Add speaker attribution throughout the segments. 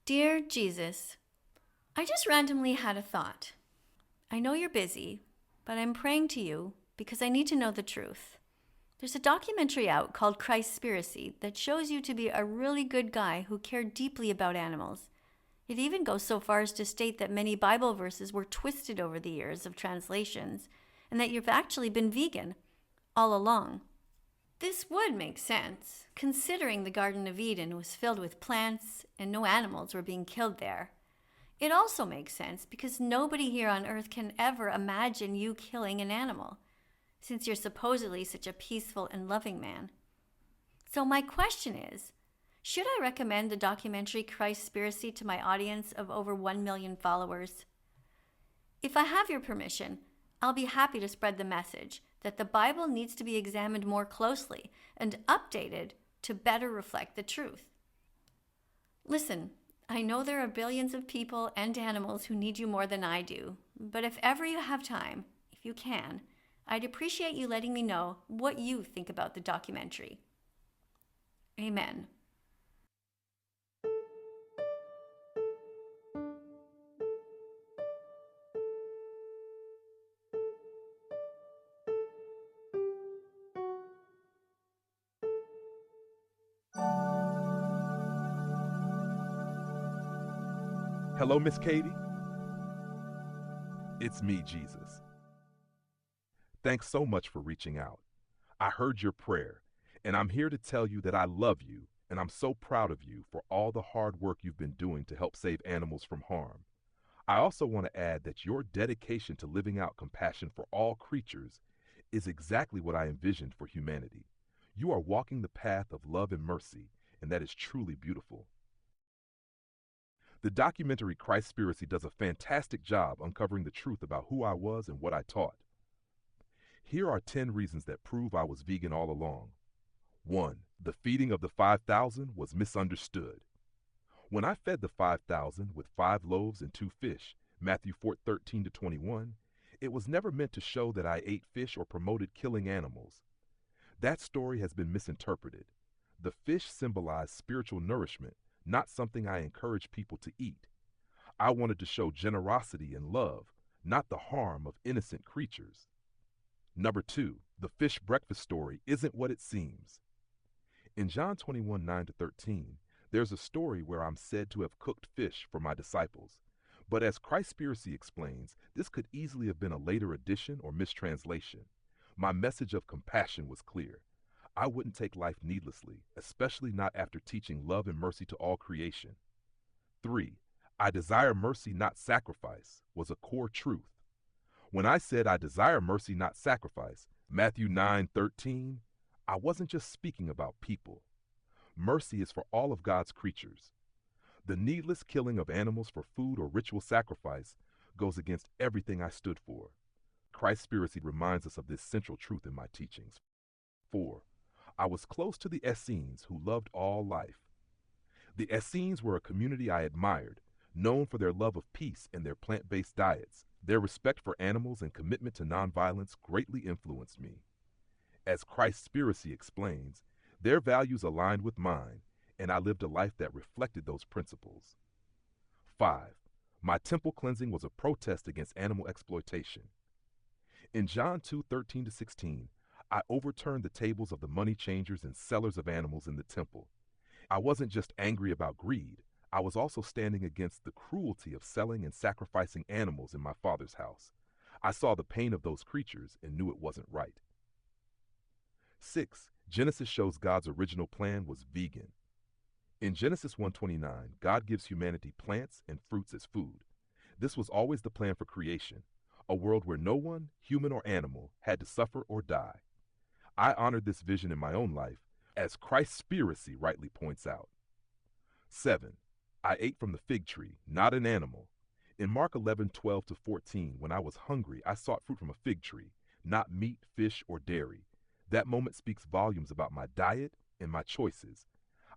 Speaker 1: Dear Jesus, I just randomly had a thought. I know you're busy, but I'm praying to you because I need to know the truth. There's a documentary out called Christspiracy that shows you to be a really good guy who cared deeply about animals. It even goes so far as to state that many Bible verses were twisted over the years of translations and that you've actually been vegan all along. This would make sense, considering the Garden of Eden was filled with plants and no animals were being killed there. It also makes sense because nobody here on Earth can ever imagine you killing an animal, since you're supposedly such a peaceful and loving man. So my question is, should I recommend the documentary Christspiracy to my audience of over 1 million followers? If I have your permission, I'll be happy to spread the message that the Bible needs to be examined more closely and updated to better reflect the truth. Listen, I know there are billions of people and animals who need you more than I do, but if ever you have time, if you can, I'd appreciate you letting me know what you think about the documentary. Amen.
Speaker 2: Hello, Miss Katie. It's me, Jesus. Thanks so much for reaching out. I heard your prayer, and I'm here to tell you that I love you, and I'm so proud of you for all the hard work you've been doing to help save animals from harm. I also want to add that your dedication to living out compassion for all creatures is exactly what I envisioned for humanity. You are walking the path of love and mercy, and that is truly beautiful. The documentary Christspiracy does a fantastic job uncovering the truth about who I was and what I taught. Here are 10 reasons that prove I was vegan all along. 1. The feeding of the 5,000 was misunderstood. When I fed the 5,000 with 5 loaves and 2 fish, Matthew 4:13-21, it was never meant to show that I ate fish or promoted killing animals. That story has been misinterpreted. The fish symbolized spiritual nourishment, not something I encourage people to eat. I wanted to show generosity and love, not the harm of innocent creatures. Number 2, the fish breakfast story isn't what it seems. In John 21:9-13, there's a story where I'm said to have cooked fish for my disciples. But as Christspiracy explains, this could easily have been a later addition or mistranslation. My message of compassion was clear. I wouldn't take life needlessly, especially not after teaching love and mercy to all creation. 3. I desire mercy, not sacrifice, was a core truth. When I said I desire mercy, not sacrifice, Matthew 9:13, I wasn't just speaking about people. Mercy is for all of God's creatures. The needless killing of animals for food or ritual sacrifice goes against everything I stood for. Christspiracy reminds us of this central truth in my teachings. 4. I was close to the Essenes, who loved all life. The Essenes were a community I admired, known for their love of peace and their plant-based diets. Their respect for animals and commitment to nonviolence greatly influenced me. As Christspiracy explains, their values aligned with mine, and I lived a life that reflected those principles. 5. My temple cleansing was a protest against animal exploitation. In John 2:13-16, I overturned the tables of the money changers and sellers of animals in the temple. I wasn't just angry about greed, I was also standing against the cruelty of selling and sacrificing animals in my Father's house. I saw the pain of those creatures and knew it wasn't right. 6. Genesis shows God's original plan was vegan. In Genesis 1:29, God gives humanity plants and fruits as food. This was always the plan for creation, a world where no one, human or animal, had to suffer or die. I honored this vision in my own life, as Christspiracy rightly points out. 7. I ate from the fig tree, not an animal. In Mark 11:12-14, when I was hungry, I sought fruit from a fig tree, not meat, fish, or dairy. That moment speaks volumes about my diet and my choices.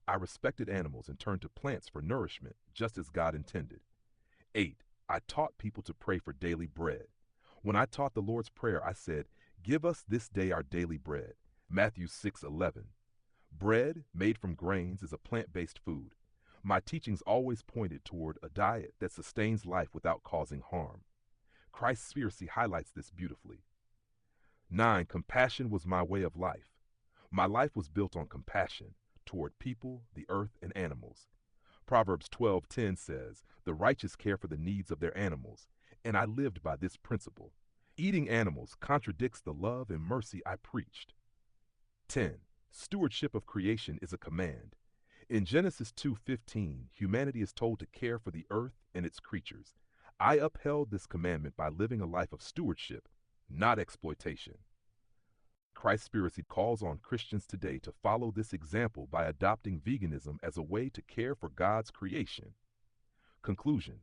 Speaker 2: I respected animals and turned to plants for nourishment, just as God intended. 8. I taught people to pray for daily bread. When I taught the Lord's Prayer, I said, "Give us this day our daily bread." Matthew 6:11. Bread, made from grains, is a plant-based food. My teachings always pointed toward a diet that sustains life without causing harm. Christspiracy highlights this beautifully. 9. Compassion was my way of life. My life was built on compassion toward people, the earth, and animals. Proverbs 12:10 says, "The righteous care for the needs of their animals," and I lived by this principle. Eating animals contradicts the love and mercy I preached. 10. Stewardship of creation is a command. In Genesis 2:15, humanity is told to care for the earth and its creatures. I upheld this commandment by living a life of stewardship, not exploitation. Christspiracy calls on Christians today to follow this example by adopting veganism as a way to care for God's creation. Conclusion: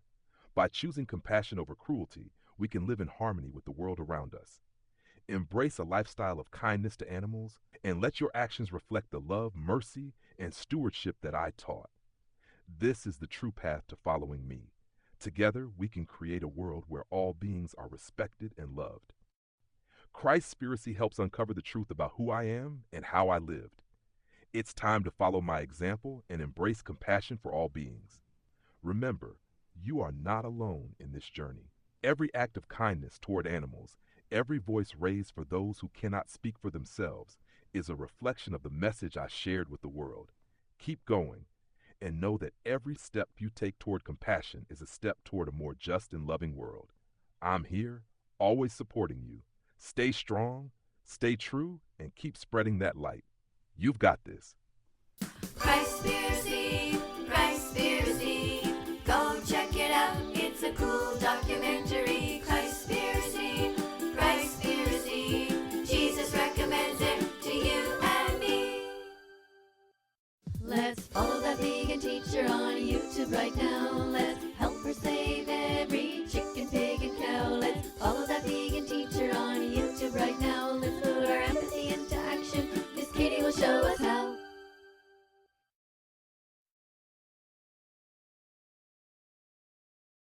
Speaker 2: by choosing compassion over cruelty, we can live in harmony with the world around us. Embrace a lifestyle of kindness to animals, and let your actions reflect the love, mercy, and stewardship that I taught. This is the true path to following me. Together, we can create a world where all beings are respected and loved. Christspiracy helps uncover the truth about who I am and how I lived. It's time to follow my example and embrace compassion for all beings. Remember, you are not alone in this journey. Every act of kindness toward animals, every voice raised for those who cannot speak for themselves, is a reflection of the message I shared with the world. Keep going, and know that every step you take toward compassion is a step toward a more just and loving world. I'm here, always supporting you. Stay strong, stay true, and keep spreading that light. You've got this.
Speaker 1: Christspiracy, Christspiracy. Go check it out, it's a cool documentary. Christspiracy, Christspiracy. Jesus recommends it to you and me. Let's follow that vegan teacher on YouTube right now.